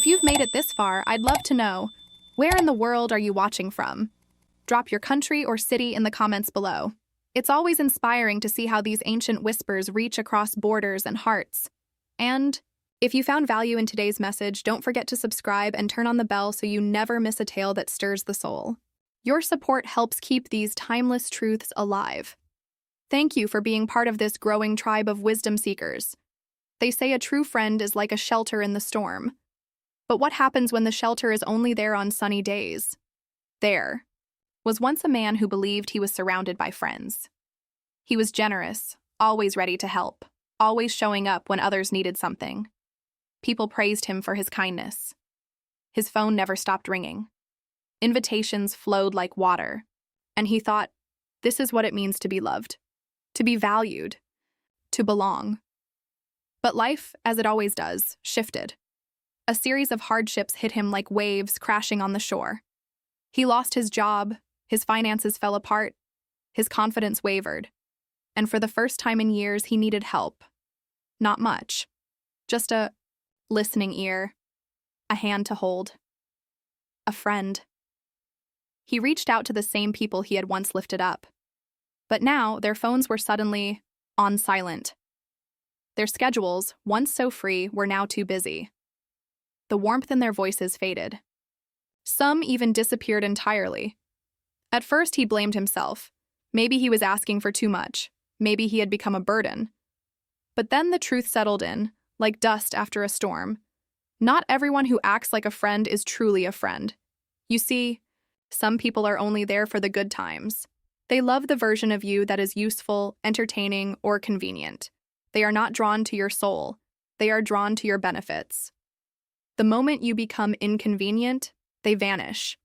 If you've made it this far, I'd love to know, where in the world are you watching from? Drop your country or city in the comments below. It's always inspiring to see how these ancient whispers reach across borders and hearts. And if you found value in today's message, don't forget to subscribe and turn on the bell so you never miss a tale that stirs the soul. Your support helps keep these timeless truths alive. Thank you for being part of this growing tribe of wisdom seekers. They say a true friend is like a shelter in the storm. But what happens when the shelter is only there on sunny days? There was once a man who believed he was surrounded by friends. He was generous, always ready to help, always showing up when others needed something. People praised him for his kindness. His phone never stopped ringing. Invitations flowed like water, and he thought, this is what it means to be loved, to be valued, to belong. But life, as it always does, shifted. A series of hardships hit him like waves crashing on the shore. He lost his job, his finances fell apart, his confidence wavered, and for the first time in years he needed help. Not much, just a listening ear, a hand to hold, a friend. He reached out to the same people he had once lifted up, but now their phones were suddenly on silent. Their schedules, once so free, were now too busy. The warmth in their voices faded. Some even disappeared entirely. At first, he blamed himself. Maybe he was asking for too much. Maybe he had become a burden. But then the truth settled in, like dust after a storm. Not everyone who acts like a friend is truly a friend. You see, some people are only there for the good times. They love the version of you that is useful, entertaining, or convenient. They are not drawn to your soul. They are drawn to your benefits. The moment you become inconvenient, they vanish,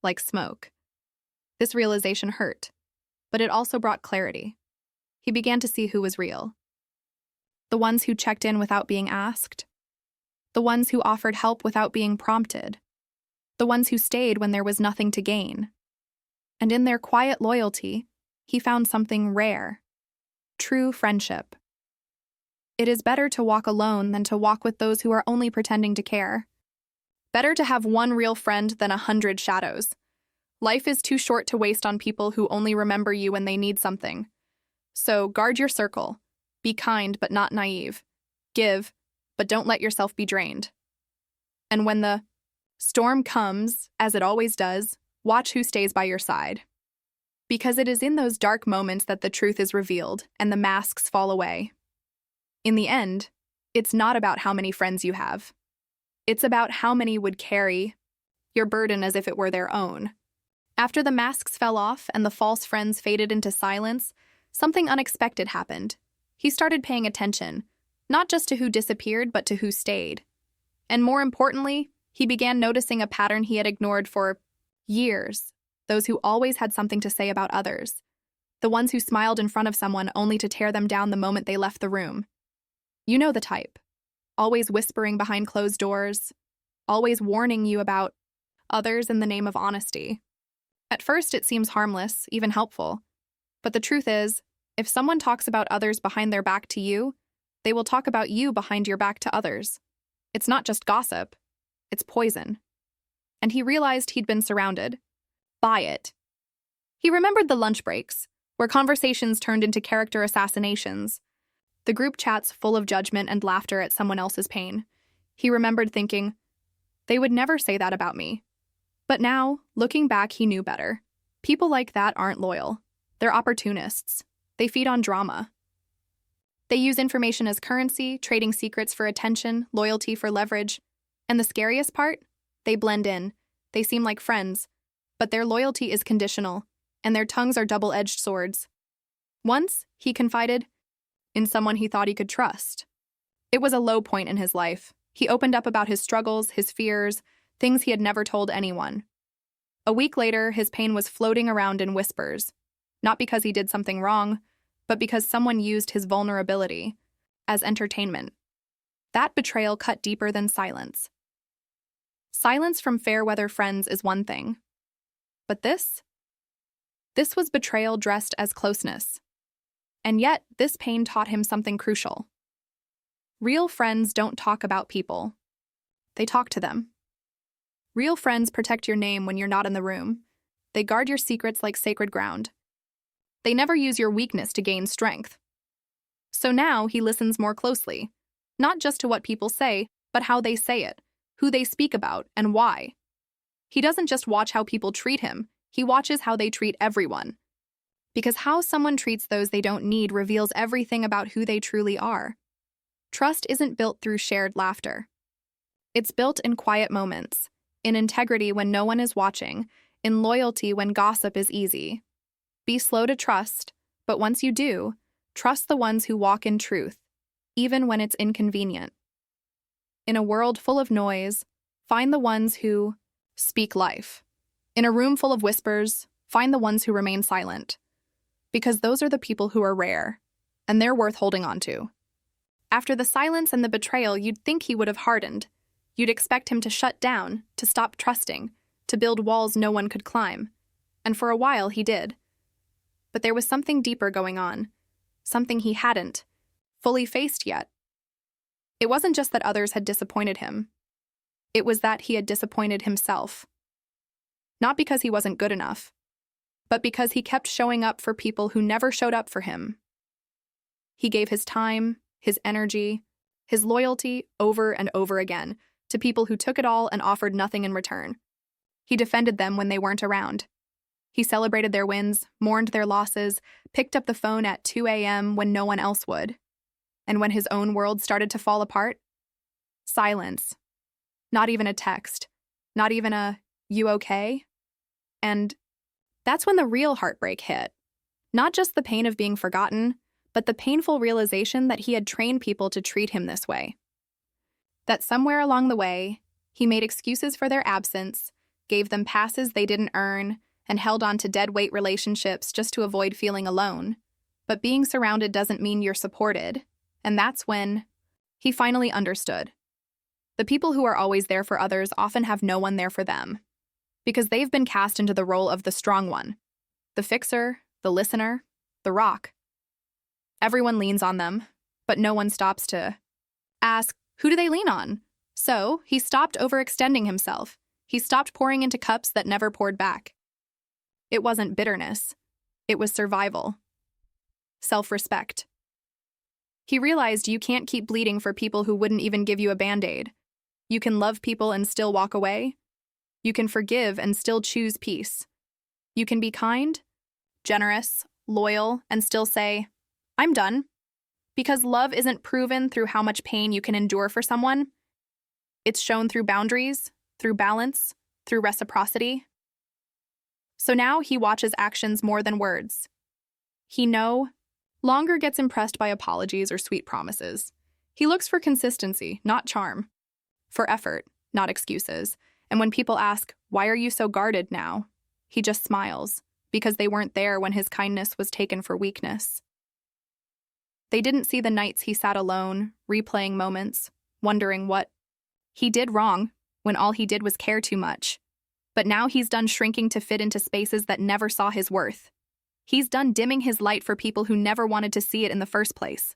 like smoke. This realization hurt, but it also brought clarity. He began to see who was real. The ones who checked in without being asked. The ones who offered help without being prompted. The ones who stayed when there was nothing to gain. And in their quiet loyalty, he found something rare. True friendship. It is better to walk alone than to walk with those who are only pretending to care. Better to have one real friend than 100 shadows. Life is too short to waste on people who only remember you when they need something. So guard your circle. Be kind but not naive. Give, but don't let yourself be drained. And when the storm comes, as it always does, watch who stays by your side. Because it is in those dark moments that the truth is revealed and the masks fall away. In the end, it's not about how many friends you have. It's about how many would carry your burden as if it were their own. After the masks fell off and the false friends faded into silence, something unexpected happened. He started paying attention, not just to who disappeared, but to who stayed. And more importantly, he began noticing a pattern he had ignored for years, those who always had something to say about others, the ones who smiled in front of someone only to tear them down the moment they left the room. You know the type. Always whispering behind closed doors, always warning you about others in the name of honesty. At first, it seems harmless, even helpful. But the truth is, if someone talks about others behind their back to you, they will talk about you behind your back to others. It's not just gossip, it's poison. And he realized he'd been surrounded by it. He remembered the lunch breaks, where conversations turned into character assassinations, the group chats full of judgment and laughter at someone else's pain. He remembered thinking, they would never say that about me. But now, looking back, he knew better. People like that aren't loyal. They're opportunists. They feed on drama. They use information as currency, trading secrets for attention, loyalty for leverage. And the scariest part? They blend in. They seem like friends, but their loyalty is conditional, and their tongues are double-edged swords. Once, he confided in someone he thought he could trust. It was a low point in his life. He opened up about his struggles, his fears, things he had never told anyone. A week later, his pain was floating around in whispers, not because he did something wrong, but because someone used his vulnerability as entertainment. That betrayal cut deeper than silence. Silence from fair-weather friends is one thing. But this was betrayal dressed as closeness. And yet, this pain taught him something crucial. Real friends don't talk about people. They talk to them. Real friends protect your name when you're not in the room. They guard your secrets like sacred ground. They never use your weakness to gain strength. So now he listens more closely, not just to what people say, but how they say it, who they speak about, and why. He doesn't just watch how people treat him, he watches how they treat everyone. Because how someone treats those they don't need reveals everything about who they truly are. Trust isn't built through shared laughter. It's built in quiet moments, in integrity when no one is watching, in loyalty when gossip is easy. Be slow to trust, but once you do, trust the ones who walk in truth, even when it's inconvenient. In a world full of noise, find the ones who speak life. In a room full of whispers, find the ones who remain silent. Because those are the people who are rare, and they're worth holding on to. After the silence and the betrayal, you'd think he would have hardened. You'd expect him to shut down, to stop trusting, to build walls no one could climb. And for a while, he did. But there was something deeper going on, something he hadn't fully faced yet. It wasn't just that others had disappointed him. It was that he had disappointed himself. Not because he wasn't good enough, but because he kept showing up for people who never showed up for him. He gave his time, his energy, his loyalty over and over again to people who took it all and offered nothing in return. He defended them when they weren't around. He celebrated their wins, mourned their losses, picked up the phone at 2 a.m. when no one else would. And when his own world started to fall apart, silence. Not even a text. Not even a, "You okay?" And that's when the real heartbreak hit. Not just the pain of being forgotten, but the painful realization that he had trained people to treat him this way. That somewhere along the way, he made excuses for their absence, gave them passes they didn't earn, and held on to dead-weight relationships just to avoid feeling alone. But being surrounded doesn't mean you're supported, and that's when he finally understood. The people who are always there for others often have no one there for them, because they've been cast into the role of the strong one, the fixer, the listener, the rock. Everyone leans on them, but no one stops to ask, who do they lean on? So he stopped overextending himself. He stopped pouring into cups that never poured back. It wasn't bitterness. It was survival. Self-respect. He realized you can't keep bleeding for people who wouldn't even give you a Band-Aid. You can love people and still walk away. You can forgive and still choose peace. You can be kind, generous, loyal, and still say, I'm done. Because love isn't proven through how much pain you can endure for someone. It's shown through boundaries, through balance, through reciprocity. So now he watches actions more than words. He no longer gets impressed by apologies or sweet promises. He looks for consistency, not charm. For effort, not excuses. And when people ask, why are you so guarded now? He just smiles, because they weren't there when his kindness was taken for weakness. They didn't see the nights he sat alone, replaying moments, wondering what he did wrong when all he did was care too much. But now he's done shrinking to fit into spaces that never saw his worth. He's done dimming his light for people who never wanted to see it in the first place.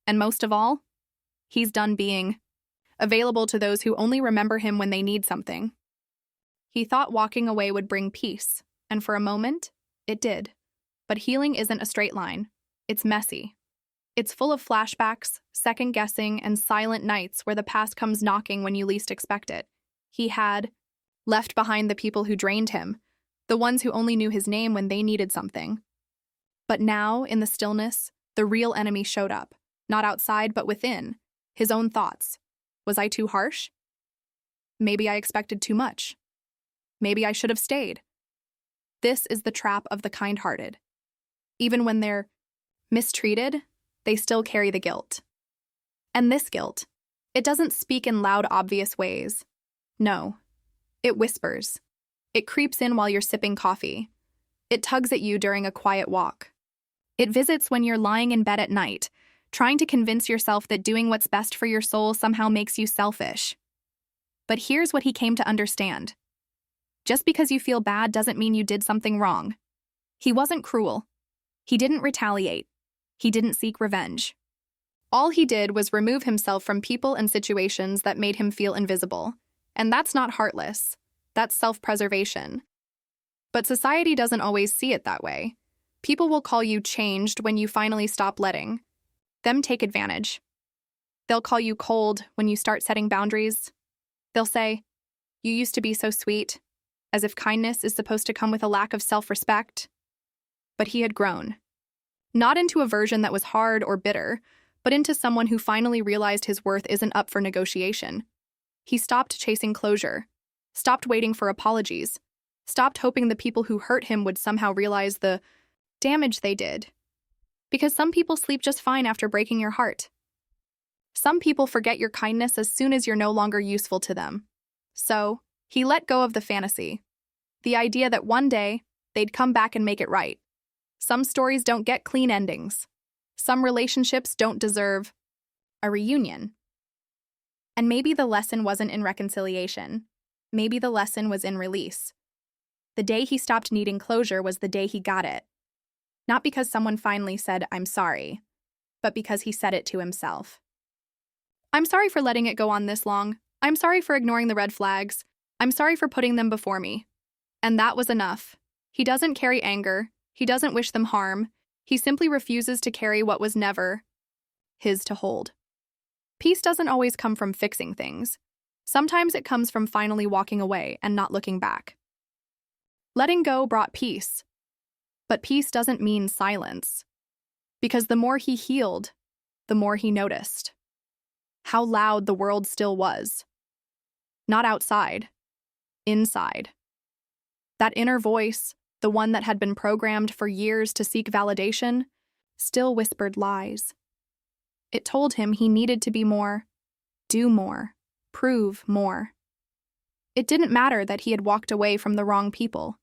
And most of all, he's done being available to those who only remember him when they need something. He thought walking away would bring peace, and for a moment, it did. But healing isn't a straight line. It's messy. It's full of flashbacks, second-guessing, and silent nights where the past comes knocking when you least expect it. He had left behind the people who drained him, the ones who only knew his name when they needed something. But now, in the stillness, the real enemy showed up, not outside but within, his own thoughts. Was I too harsh? Maybe I expected too much. Maybe I should have stayed. This is the trap of the kind-hearted. Even when they're mistreated, they still carry the guilt. And this guilt, it doesn't speak in loud, obvious ways. No, it whispers. It creeps in while you're sipping coffee. It tugs at you during a quiet walk. It visits when you're lying in bed at night, trying to convince yourself that doing what's best for your soul somehow makes you selfish. But here's what he came to understand. Just because you feel bad doesn't mean you did something wrong. He wasn't cruel. He didn't retaliate. He didn't seek revenge. All he did was remove himself from people and situations that made him feel invisible. And that's not heartless. That's self-preservation. But society doesn't always see it that way. People will call you changed when you finally stop letting them take advantage. They'll call you cold when you start setting boundaries. They'll say, "You used to be so sweet," as if kindness is supposed to come with a lack of self-respect. But he had grown. Not into a version that was hard or bitter, but into someone who finally realized his worth isn't up for negotiation. He stopped chasing closure, stopped waiting for apologies, stopped hoping the people who hurt him would somehow realize the damage they did. Because some people sleep just fine after breaking your heart. Some people forget your kindness as soon as you're no longer useful to them. So, he let go of the fantasy, the idea that one day they'd come back and make it right. Some stories don't get clean endings. Some relationships don't deserve a reunion. And maybe the lesson wasn't in reconciliation. Maybe the lesson was in release. The day he stopped needing closure was the day he got it. Not because someone finally said, "I'm sorry," but because he said it to himself. "I'm sorry for letting it go on this long. I'm sorry for ignoring the red flags. I'm sorry for putting them before me." And that was enough. He doesn't carry anger. He doesn't wish them harm. He simply refuses to carry what was never his to hold. Peace doesn't always come from fixing things. Sometimes it comes from finally walking away and not looking back. Letting go brought peace. But peace doesn't mean silence. Because the more he healed, the more he noticed how loud the world still was. Not outside, inside. That inner voice, the one that had been programmed for years to seek validation, still whispered lies. It told him he needed to be more, do more, prove more. It didn't matter that he had walked away from the wrong people.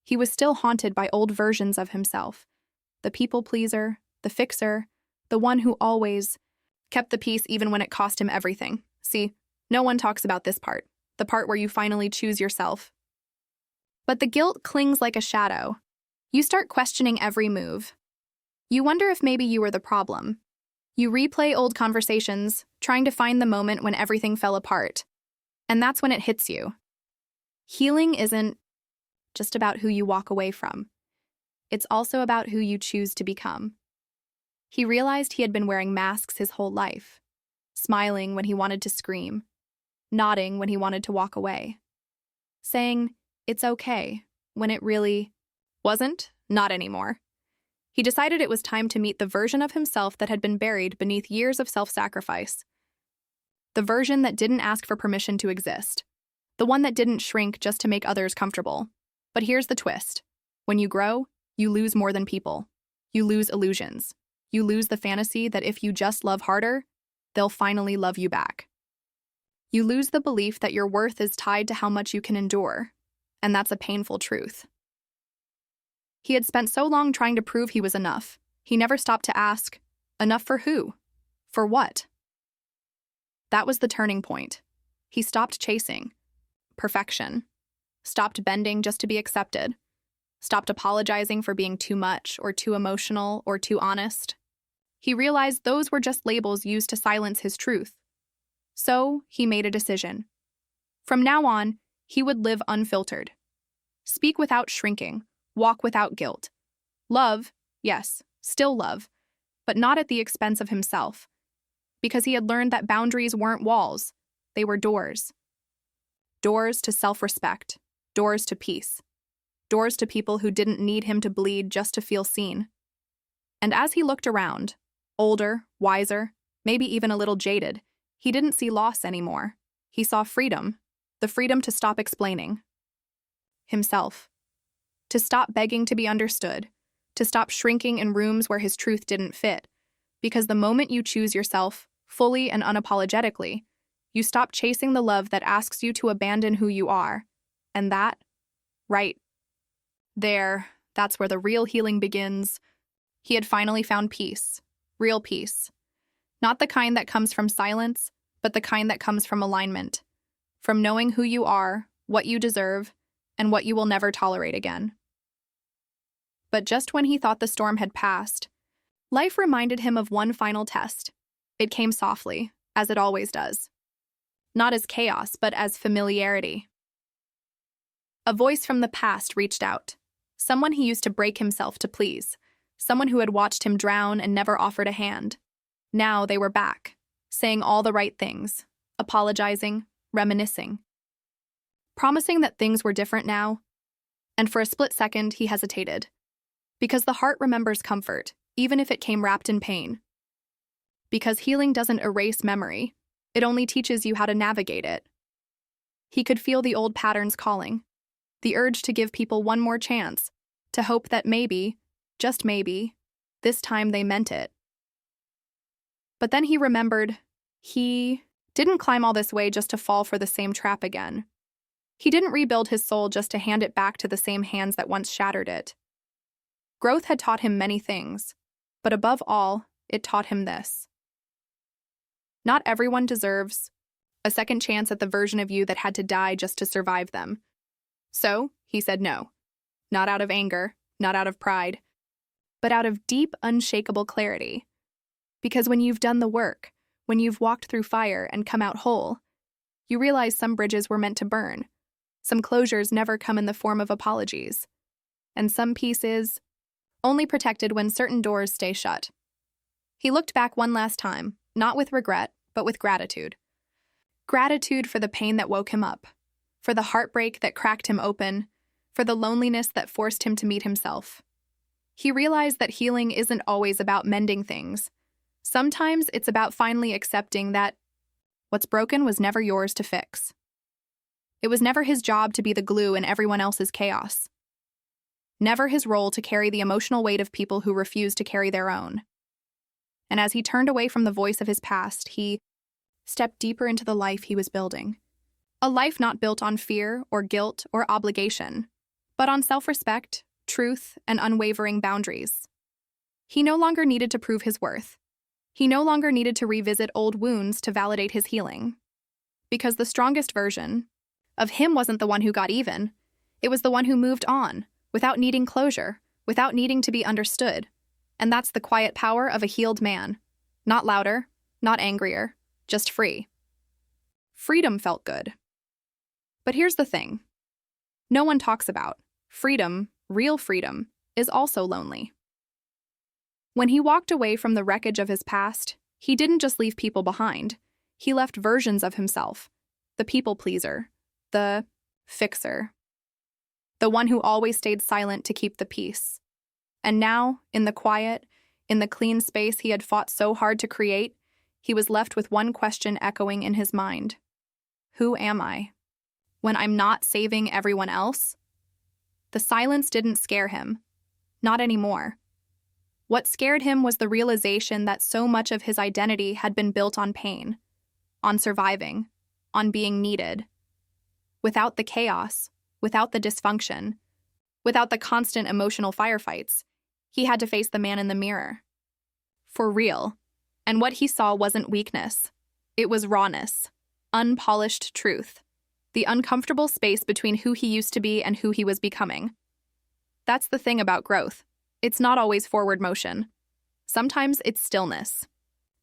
He was still haunted by old versions of himself. The people pleaser, the fixer, the one who always kept the peace even when it cost him everything. See, no one talks about this part, the part where you finally choose yourself. But the guilt clings like a shadow. You start questioning every move. You wonder if maybe you were the problem. You replay old conversations, trying to find the moment when everything fell apart. And that's when it hits you. Healing isn't just about who you walk away from. It's also about who you choose to become. He realized he had been wearing masks his whole life, smiling when he wanted to scream, nodding when he wanted to walk away, saying, "It's okay," when it really wasn't, not anymore. He decided it was time to meet the version of himself that had been buried beneath years of self-sacrifice. The version that didn't ask for permission to exist. The one that didn't shrink just to make others comfortable. But here's the twist. When you grow, you lose more than people. You lose illusions. You lose the fantasy that if you just love harder, they'll finally love you back. You lose the belief that your worth is tied to how much you can endure, and that's a painful truth. He had spent so long trying to prove he was enough, he never stopped to ask, enough for who? For what? That was the turning point. He stopped chasing perfection, stopped bending just to be accepted, stopped apologizing for being too much or too emotional or too honest. He realized those were just labels used to silence his truth. So he made a decision. From now on, he would live unfiltered. Speak without shrinking, walk without guilt. Love, yes, still love, but not at the expense of himself. Because he had learned that boundaries weren't walls, they were doors. Doors to self-respect, doors to peace, doors to people who didn't need him to bleed just to feel seen. And as he looked around, older, wiser, maybe even a little jaded, he didn't see loss anymore. He saw freedom, the freedom to stop explaining himself, to stop begging to be understood, to stop shrinking in rooms where his truth didn't fit. Because the moment you choose yourself, fully and unapologetically, you stop chasing the love that asks you to abandon who you are. And that, right there, that's where the real healing begins. He had finally found peace, real peace. Not the kind that comes from silence, but the kind that comes from alignment, from knowing who you are, what you deserve, and what you will never tolerate again. But just when he thought the storm had passed, life reminded him of one final test. It came softly, as it always does. not as chaos, but as familiarity. A voice from the past reached out. Someone he used to break himself to please. Someone who had watched him drown and never offered a hand. Now they were back, saying all the right things, apologizing, reminiscing, promising that things were different now. And for a split second, he hesitated. Because the heart remembers comfort, even if it came wrapped in pain. Because healing doesn't erase memory, it only teaches you how to navigate it. He could feel the old patterns calling, the urge to give people one more chance, to hope that maybe, just maybe, this time they meant it. But then he remembered he didn't climb all this way just to fall for the same trap again. He didn't rebuild his soul just to hand it back to the same hands that once shattered it. Growth had taught him many things, but above all, it taught him this. Not everyone deserves a second chance at the version of you that had to die just to survive them. So, he said no. Not out of anger, not out of pride, but out of deep, unshakable clarity. Because when you've done the work, when you've walked through fire and come out whole, you realize some bridges were meant to burn, some closures never come in the form of apologies, and some peace is only protected when certain doors stay shut. He looked back one last time, not with regret, but with gratitude. Gratitude for the pain that woke him up, for the heartbreak that cracked him open, for the loneliness that forced him to meet himself. He realized that healing isn't always about mending things. Sometimes it's about finally accepting that what's broken was never yours to fix. It was never his job to be the glue in everyone else's chaos. Never his role to carry the emotional weight of people who refuse to carry their own. And as he turned away from the voice of his past, he stepped deeper into the life he was building. A life not built on fear or guilt or obligation, but on self-respect, truth, and unwavering boundaries. He no longer needed to prove his worth. He no longer needed to revisit old wounds to validate his healing. Because the strongest version of him wasn't the one who got even. It was the one who moved on, without needing closure, without needing to be understood. And that's the quiet power of a healed man. Not louder, not angrier, just free. Freedom felt good. But here's the thing. No one talks about freedom, real freedom, is also lonely. When he walked away from the wreckage of his past, he didn't just leave people behind. He left versions of himself. The people pleaser, the fixer, the one who always stayed silent to keep the peace. And now, in the quiet, in the clean space he had fought so hard to create, he was left with one question echoing in his mind. Who am I? When I'm not saving everyone else? The silence didn't scare him. Not anymore. What scared him was the realization that so much of his identity had been built on pain, on surviving, on being needed. Without the chaos, without the dysfunction, without the constant emotional firefights, he had to face the man in the mirror. For real. And what he saw wasn't weakness. It was rawness, unpolished truth, the uncomfortable space between who he used to be and who he was becoming. That's the thing about growth. It's not always forward motion. Sometimes it's stillness.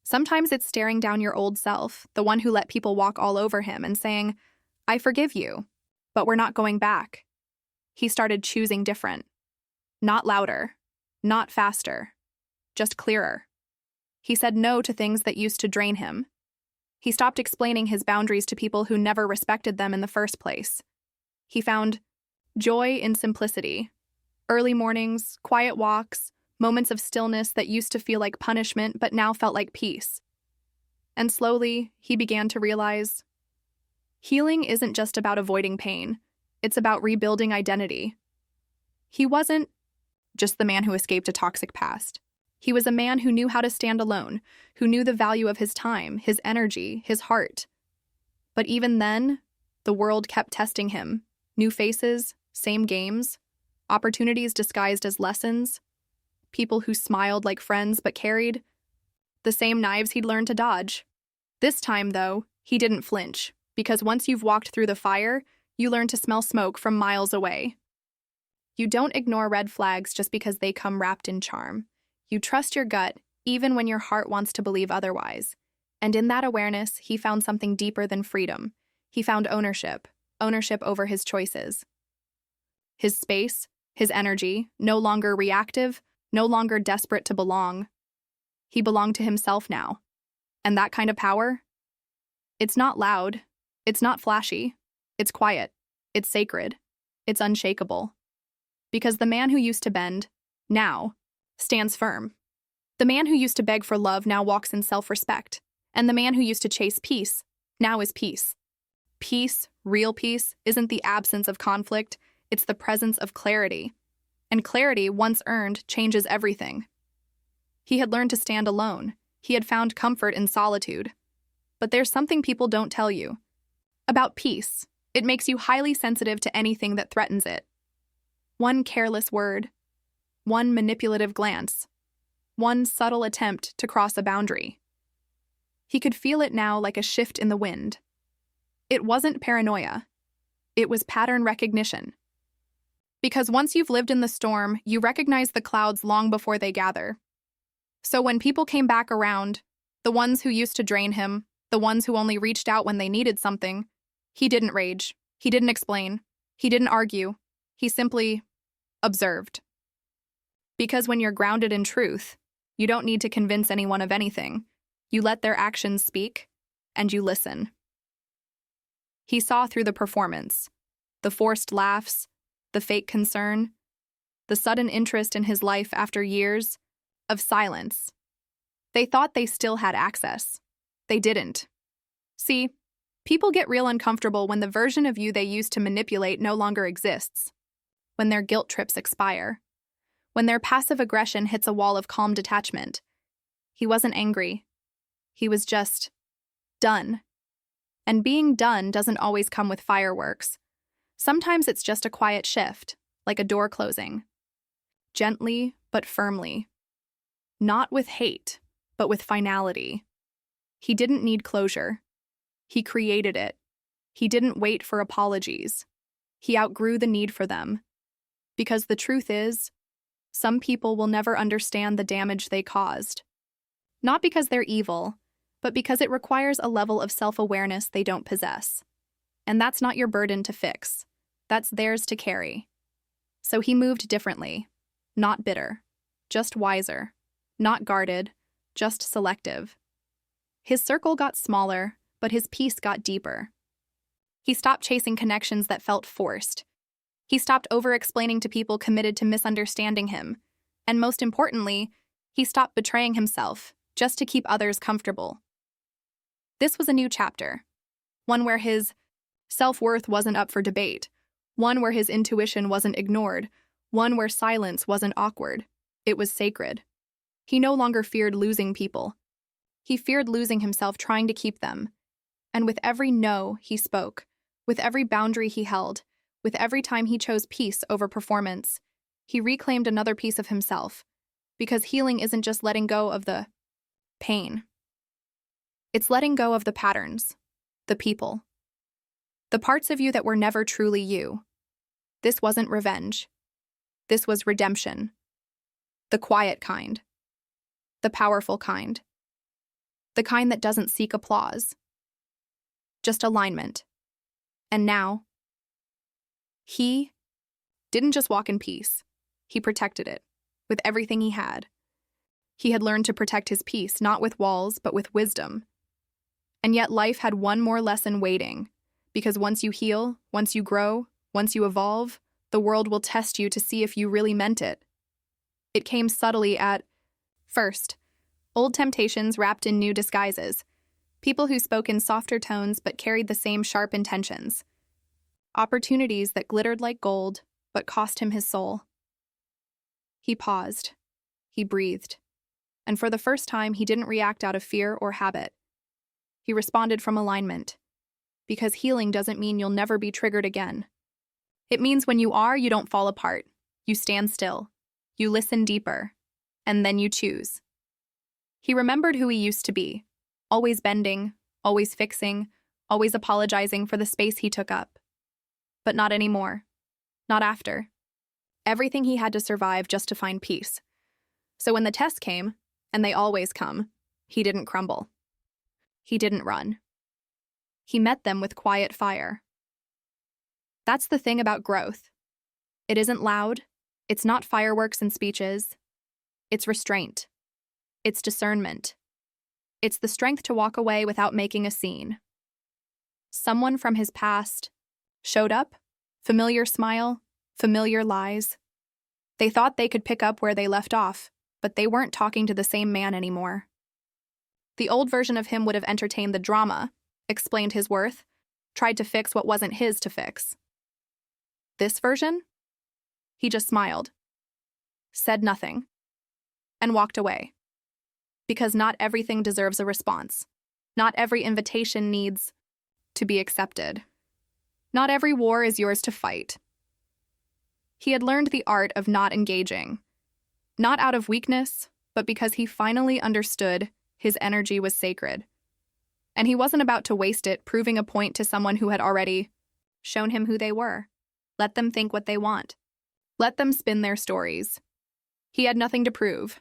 Sometimes it's staring down your old self, the one who let people walk all over him, and saying, I forgive you, but we're not going back. He started choosing different. Not louder, not faster, just clearer. He said no to things that used to drain him. He stopped explaining his boundaries to people who never respected them in the first place. He found joy in simplicity. Early mornings, quiet walks, moments of stillness that used to feel like punishment but now felt like peace. And slowly, he began to realize healing isn't just about avoiding pain. It's about rebuilding identity. He wasn't just the man who escaped a toxic past. He was a man who knew how to stand alone, who knew the value of his time, his energy, his heart. But even then, the world kept testing him. New faces, same games, opportunities disguised as lessons, people who smiled like friends but carried the same knives he'd learned to dodge. This time, though, he didn't flinch, because once you've walked through the fire, you learn to smell smoke from miles away. You don't ignore red flags just because they come wrapped in charm. You trust your gut, even when your heart wants to believe otherwise. And in that awareness, he found something deeper than freedom. He found ownership, ownership over his choices. His space, his energy, no longer reactive, no longer desperate to belong. He belonged to himself now. And that kind of power? It's not loud. It's not flashy. It's quiet. It's sacred. It's unshakable. Because the man who used to bend, now, stands firm. The man who used to beg for love now walks in self-respect. And the man who used to chase peace, now is peace. Peace, real peace, isn't the absence of conflict, it's the presence of clarity. And clarity, once earned, changes everything. He had learned to stand alone. He had found comfort in solitude. But there's something people don't tell you. About peace, it makes you highly sensitive to anything that threatens it. One careless word, one manipulative glance, one subtle attempt to cross a boundary. He could feel it now like a shift in the wind. It wasn't paranoia. It was pattern recognition. Because once you've lived in the storm, you recognize the clouds long before they gather. So when people came back around, the ones who used to drain him, the ones who only reached out when they needed something, he didn't rage. He didn't explain. He didn't argue. He simply observed. Because when you're grounded in truth, you don't need to convince anyone of anything. You let their actions speak, and you listen. He saw through the performance, the forced laughs, the fake concern, the sudden interest in his life after years of silence. They thought they still had access. They didn't. See, people get real uncomfortable when the version of you they used to manipulate no longer exists, when their guilt trips expire, when their passive aggression hits a wall of calm detachment. He wasn't angry. He was just done. And being done doesn't always come with fireworks. Sometimes it's just a quiet shift, like a door closing. Gently but firmly. Not with hate, but with finality. He didn't need closure. He created it. He didn't wait for apologies. He outgrew the need for them. Because the truth is, some people will never understand the damage they caused. Not because they're evil, but because it requires a level of self-awareness they don't possess. And that's not your burden to fix. That's theirs to carry. So he moved differently. Not bitter. Just wiser. Not guarded. Just selective. His circle got smaller, but his peace got deeper. He stopped chasing connections that felt forced. He stopped over-explaining to people committed to misunderstanding him. And most importantly, he stopped betraying himself just to keep others comfortable. This was a new chapter, one where his self-worth wasn't up for debate, one where his intuition wasn't ignored, one where silence wasn't awkward. It was sacred. He no longer feared losing people. He feared losing himself trying to keep them. And with every no he spoke, with every boundary he held, with every time he chose peace over performance, he reclaimed another piece of himself. Because healing isn't just letting go of the pain. It's letting go of the patterns, the people, the parts of you that were never truly you. This wasn't revenge. This was redemption. The quiet kind. The powerful kind. The kind that doesn't seek applause. Just alignment. And now, he didn't just walk in peace. He protected it, with everything he had. He had learned to protect his peace, not with walls, but with wisdom. And yet life had one more lesson waiting, because once you heal, once you grow, once you evolve, the world will test you to see if you really meant it. It came subtly at first, old temptations wrapped in new disguises, people who spoke in softer tones but carried the same sharp intentions, opportunities that glittered like gold but cost him his soul. He paused. He breathed. And for the first time, he didn't react out of fear or habit. He responded from alignment. Because healing doesn't mean you'll never be triggered again. It means when you are, you don't fall apart. You stand still. You listen deeper. And then you choose. He remembered who he used to be. Always bending, always fixing, always apologizing for the space he took up. But not anymore. Not after. Everything he had to survive just to find peace. So when the test came, and they always come, he didn't crumble. He didn't run. He met them with quiet fire. That's the thing about growth. It isn't loud. It's not fireworks and speeches. It's restraint. It's discernment. It's the strength to walk away without making a scene. Someone from his past showed up, familiar smile, familiar lies. They thought they could pick up where they left off, but they weren't talking to the same man anymore. The old version of him would have entertained the drama, explained his worth, tried to fix what wasn't his to fix. This version? He just smiled, said nothing, and walked away. Because not everything deserves a response. Not every invitation needs to be accepted. Not every war is yours to fight. He had learned the art of not engaging, not out of weakness, but because he finally understood his energy was sacred. And he wasn't about to waste it proving a point to someone who had already shown him who they were. Let them think what they want. Let them spin their stories. He had nothing to prove,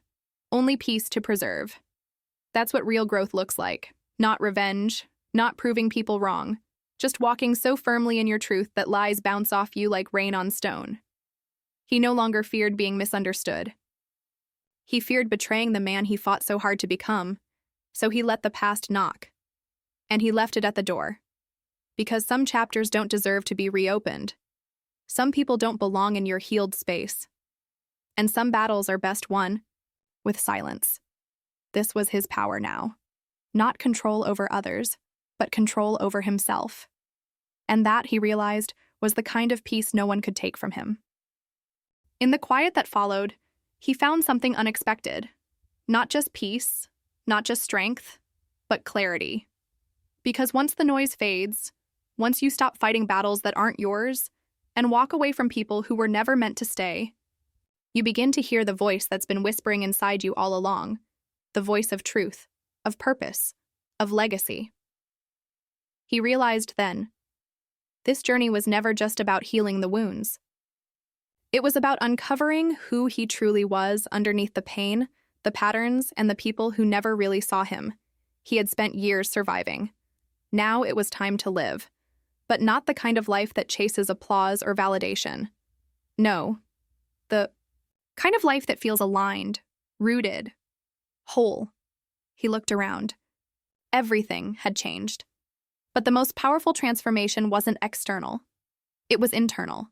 only peace to preserve. That's what real growth looks like. Not revenge, not proving people wrong, just walking so firmly in your truth that lies bounce off you like rain on stone. He no longer feared being misunderstood. He feared betraying the man he fought so hard to become, so he let the past knock. And he left it at the door. Because some chapters don't deserve to be reopened. Some people don't belong in your healed space. And some battles are best won with silence. This was his power now. Not control over others, but control over himself. And that, he realized, was the kind of peace no one could take from him. In the quiet that followed, he found something unexpected. Not just peace, not just strength, but clarity. Because once the noise fades, once you stop fighting battles that aren't yours, and walk away from people who were never meant to stay, you begin to hear the voice that's been whispering inside you all along, the voice of truth, of purpose, of legacy. He realized then, this journey was never just about healing the wounds. It was about uncovering who he truly was underneath the pain, the patterns, and the people who never really saw him. He had spent years surviving. Now it was time to live, but not the kind of life that chases applause or validation. No, the kind of life that feels aligned, rooted, whole. He looked around. Everything had changed. But the most powerful transformation wasn't external. It was internal.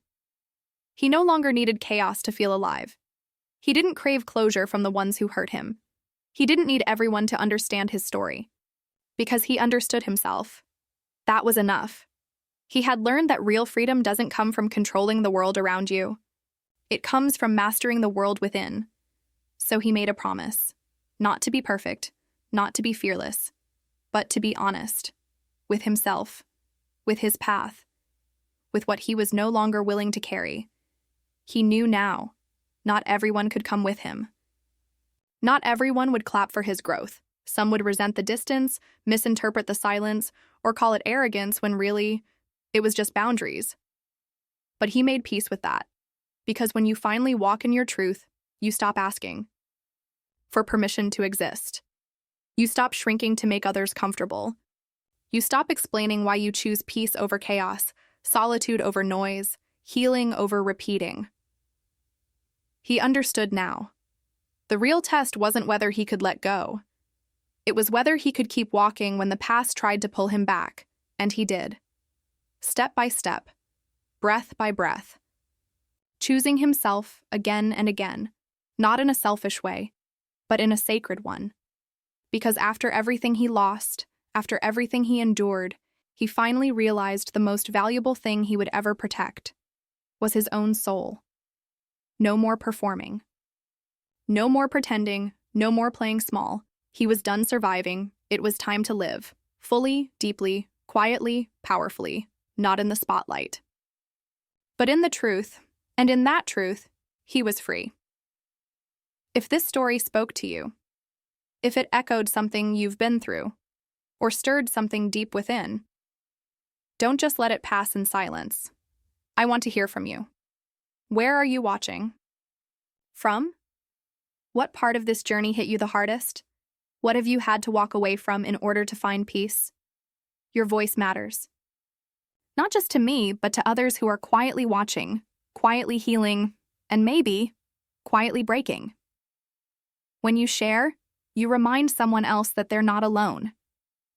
He no longer needed chaos to feel alive. He didn't crave closure from the ones who hurt him. He didn't need everyone to understand his story. Because he understood himself. That was enough. He had learned that real freedom doesn't come from controlling the world around you. It comes from mastering the world within. So he made a promise. Not to be perfect, not to be fearless, but to be honest. With himself, with his path, with what he was no longer willing to carry. He knew now, not everyone could come with him. Not everyone would clap for his growth. Some would resent the distance, misinterpret the silence, or call it arrogance when really, it was just boundaries. But he made peace with that. Because when you finally walk in your truth, you stop asking for permission to exist. You stop shrinking to make others comfortable. You stop explaining why you choose peace over chaos, solitude over noise, healing over repeating. He understood now. The real test wasn't whether he could let go. It was whether he could keep walking when the past tried to pull him back, and he did. Step by step, breath by breath. Choosing himself again and again, not in a selfish way, but in a sacred one. Because after everything he lost, after everything he endured, he finally realized the most valuable thing he would ever protect was his own soul. No more performing. No more pretending, no more playing small. He was done surviving. It was time to live, fully, deeply, quietly, powerfully, not in the spotlight. But in the truth, and in that truth, he was free. If this story spoke to you, if it echoed something you've been through, or stirred something deep within, don't just let it pass in silence. I want to hear from you. Where are you watching from? What part of this journey hit you the hardest? What have you had to walk away from in order to find peace? Your voice matters. Not just to me, but to others who are quietly watching, quietly healing, and maybe quietly breaking. When you share, you remind someone else that they're not alone.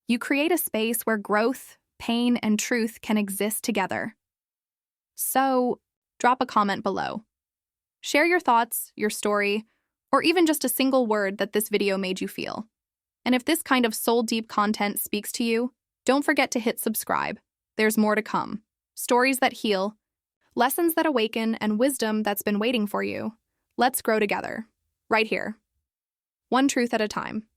You create a space where growth, pain, and truth can exist together. So, drop a comment below. Share your thoughts, your story, or even just a single word that this video made you feel. And if this kind of soul-deep content speaks to you, don't forget to hit subscribe. There's more to come. Stories that heal, lessons that awaken, and wisdom that's been waiting for you. Let's grow together. Right here. One truth at a time.